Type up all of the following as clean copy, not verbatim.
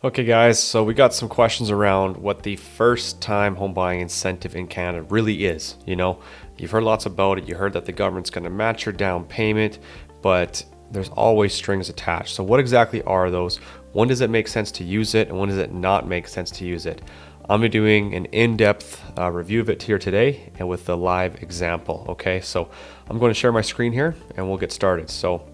Okay, guys, so we got some questions around what the first time home buying incentive in Canada really is. You've heard lots about it. You heard that the government's going to match your down payment, but there's always strings attached. So, what exactly are those? When does it make sense to use it, and when does it not make sense to use it? I'm going to be doing an in-depth review of it here today and with the live example. Okay, so I'm going to share my screen here and we'll get started. So,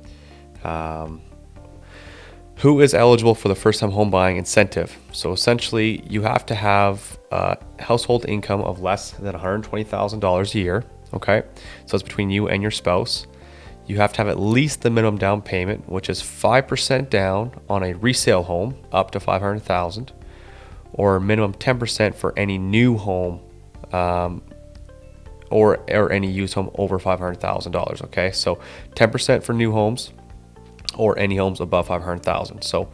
who is eligible for the first time home buying incentive? So essentially, you have to have a household income of less than $120,000 a year. Okay, so it's between you and your spouse. You have to have at least the minimum down payment, which is 5% down on a resale home up to $500,000, or minimum 10% for any new home, or any used home over $500,000. Okay, so 10% for new homes, or any homes above $500,000. So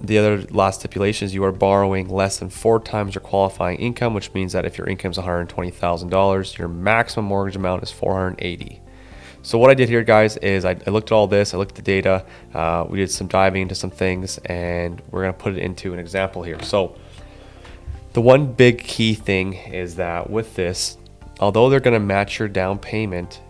the other last stipulation is you are borrowing less than 4 times your qualifying income, which means that if your income is $120,000, your maximum mortgage amount is $480,000. So what I did here, guys, is I looked at all this, I looked at the data, we did some diving into some things, and we're going to put it into an example here. So the one big key thing is that with this, although they're going to match your down payment,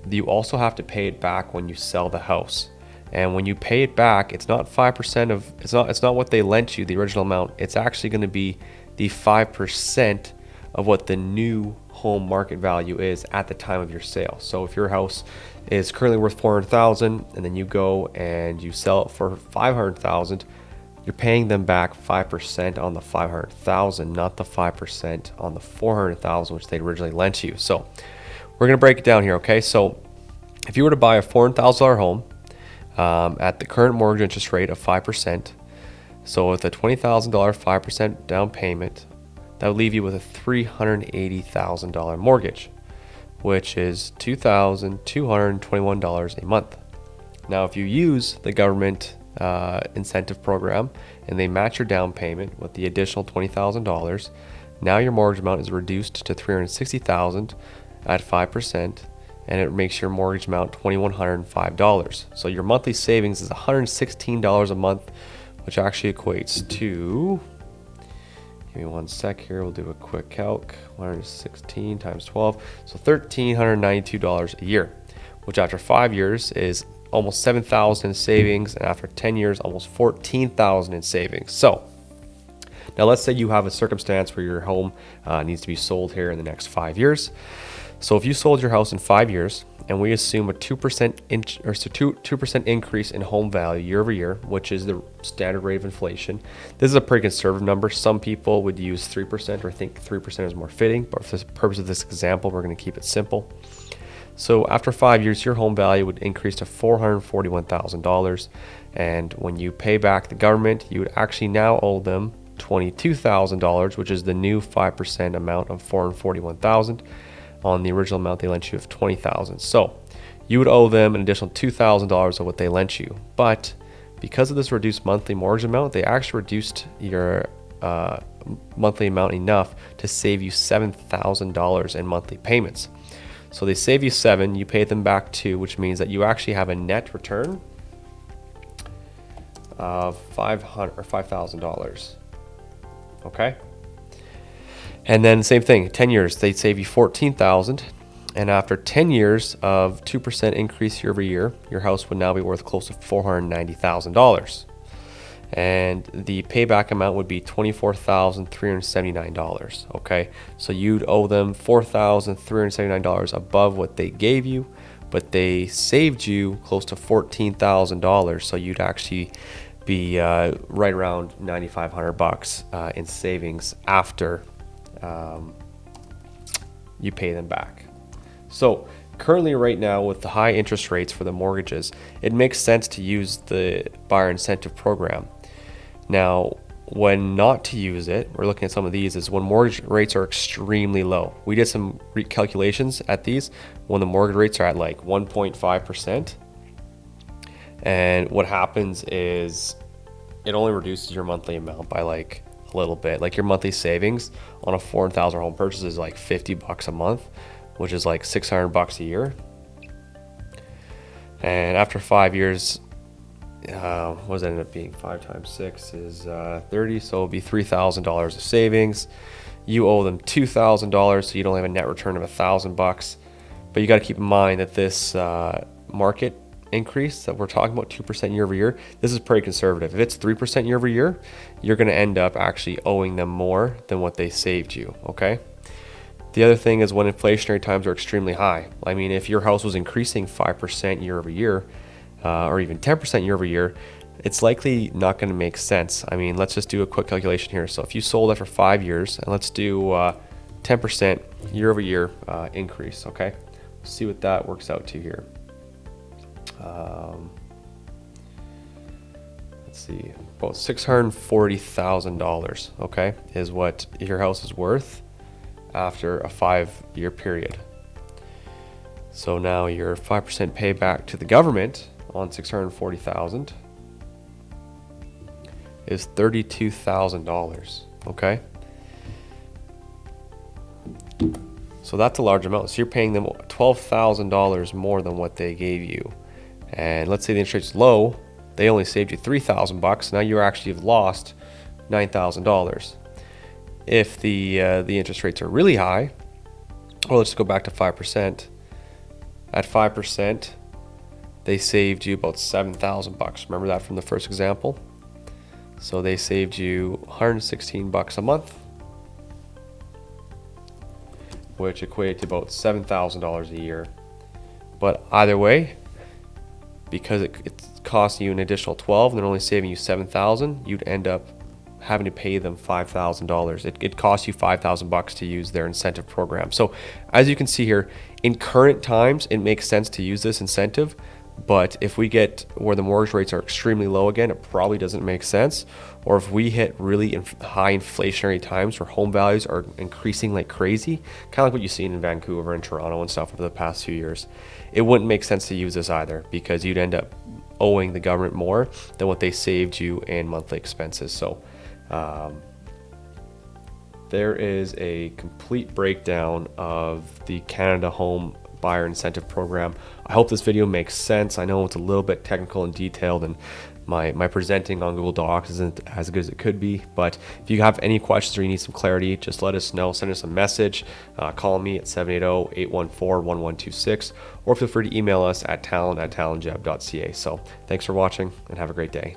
you also have to pay it back when you sell the house. And when you pay it back, it's not 5% of it's not what they lent you, the original amount. It's actually going to be the 5% of what the new home market value is at the time of your sale. So if your house is currently worth $400,000 and then you go and you sell it for $500,000, you're paying them back 5% on the $500,000, not the 5% on the $400,000 which they originally lent you. So we're going to break it down here, okay? So if you were to buy a $400,000 home at the current mortgage interest rate of 5%, so with a $20,000 5% down payment, that would leave you with a $380,000 mortgage, which is $2,221 a month. Now, if you use the government incentive program and they match your down payment with the additional $20,000, now your mortgage amount is reduced to $360,000 at 5%, and it makes your mortgage amount $2,105. So your monthly savings is $116 a month, which actually equates to, give me one sec here, we'll do a quick calc, 116 times 12, so $1,392 a year, which after 5 years is almost $7,000 in savings, and after 10 years, almost $14,000 in savings. So now let's say you have a circumstance where your home needs to be sold here in the next 5 years. So if you sold your house in 5 years, and we assume a 2% increase in home value year over year, which is the standard rate of inflation. This is a pretty conservative number. Some people would use 3% or think 3% is more fitting, but for the purpose of this example, we're going to keep it simple. So after 5 years, your home value would increase to $441,000, and when you pay back the government, you would actually now owe them $22,000, which is the new 5% amount of $441,000. on the original amount they lent you of $20,000. So you would owe them an additional $2,000 of what they lent you. But because of this reduced monthly mortgage amount, they actually reduced your monthly amount enough to save you $7,000 in monthly payments. So they save you $7,000, you pay them back $2,000, which means that you actually have a net return of $5,000. Okay. And then same thing, 10 years, they'd save you $14,000. And after 10 years of 2% increase year over year, your house would now be worth close to $490,000. And the payback amount would be $24,379. Okay, so you'd owe them $4,379 above what they gave you, but they saved you close to $14,000. So you'd actually be right around $9,500 in savings after you pay them back. So currently right now with the high interest rates for the mortgages, it makes sense to use the buyer incentive program. Now, when not to use it, we're looking at some of these, is when mortgage rates are extremely low. We did some calculations at these when the mortgage rates are at like 1.5%. And what happens is it only reduces your monthly amount by like a little bit. Like your monthly savings on a $400,000 home purchase is like $50 a month, which is like $600 a year. And after 5 years, what does that end up being? 5 times 6 is 30, so it'll be $3,000 of savings. You owe them $2,000, so you don't have a net return of $1,000. But you got to keep in mind that this market increase that we're talking about, 2% year over year, this is pretty conservative. If it's 3% year over year, you're going to end up actually owing them more than what they saved you. Okay. The other thing is when inflationary times are extremely high. I mean, if your house was increasing 5% year over year, or even 10% year over year, it's likely not going to make sense. I mean, let's just do a quick calculation here. So if you sold it for 5 years, and let's do 10% year over year increase, okay? Let's see what that works out to here. Let's see, about $640,000, okay, is what your house is worth after a 5-year period. So now your 5% payback to the government on $640,000 is $32,000. Okay, so that's a large amount. So you're paying them $12,000 more than what they gave you. And let's say the interest rate's low, they only saved you $3,000. Now you actually have lost $9,000. If the interest rates are really high, or let's go back to 5%. At 5%, they saved you about $7,000. Remember that from the first example? So they saved you $116 a month, which equated to about $7,000 a year. But either way, because it's costing you an additional $12,000 and they're only saving you $7,000, you'd end up having to pay them $5,000. It costs you $5,000 to use their incentive program. So as you can see here, in current times, it makes sense to use this incentive. But if we get where the mortgage rates are extremely low again, it probably doesn't make sense. Or if we hit really high inflationary times where home values are increasing like crazy, kind of like what you've seen in Vancouver and Toronto and stuff over the past few years, it wouldn't make sense to use this either, because you'd end up owing the government more than what they saved you in monthly expenses. So there is a complete breakdown of the Canada Home Buyer Incentive Program. I hope this video makes sense. I know it's a little bit technical and detailed, and my presenting on Google Docs isn't as good as it could be. But if you have any questions or you need some clarity, just let us know. Send us a message. Call me at 780-814-1126, or feel free to email us at talent@talentjeb.ca. So thanks for watching and have a great day.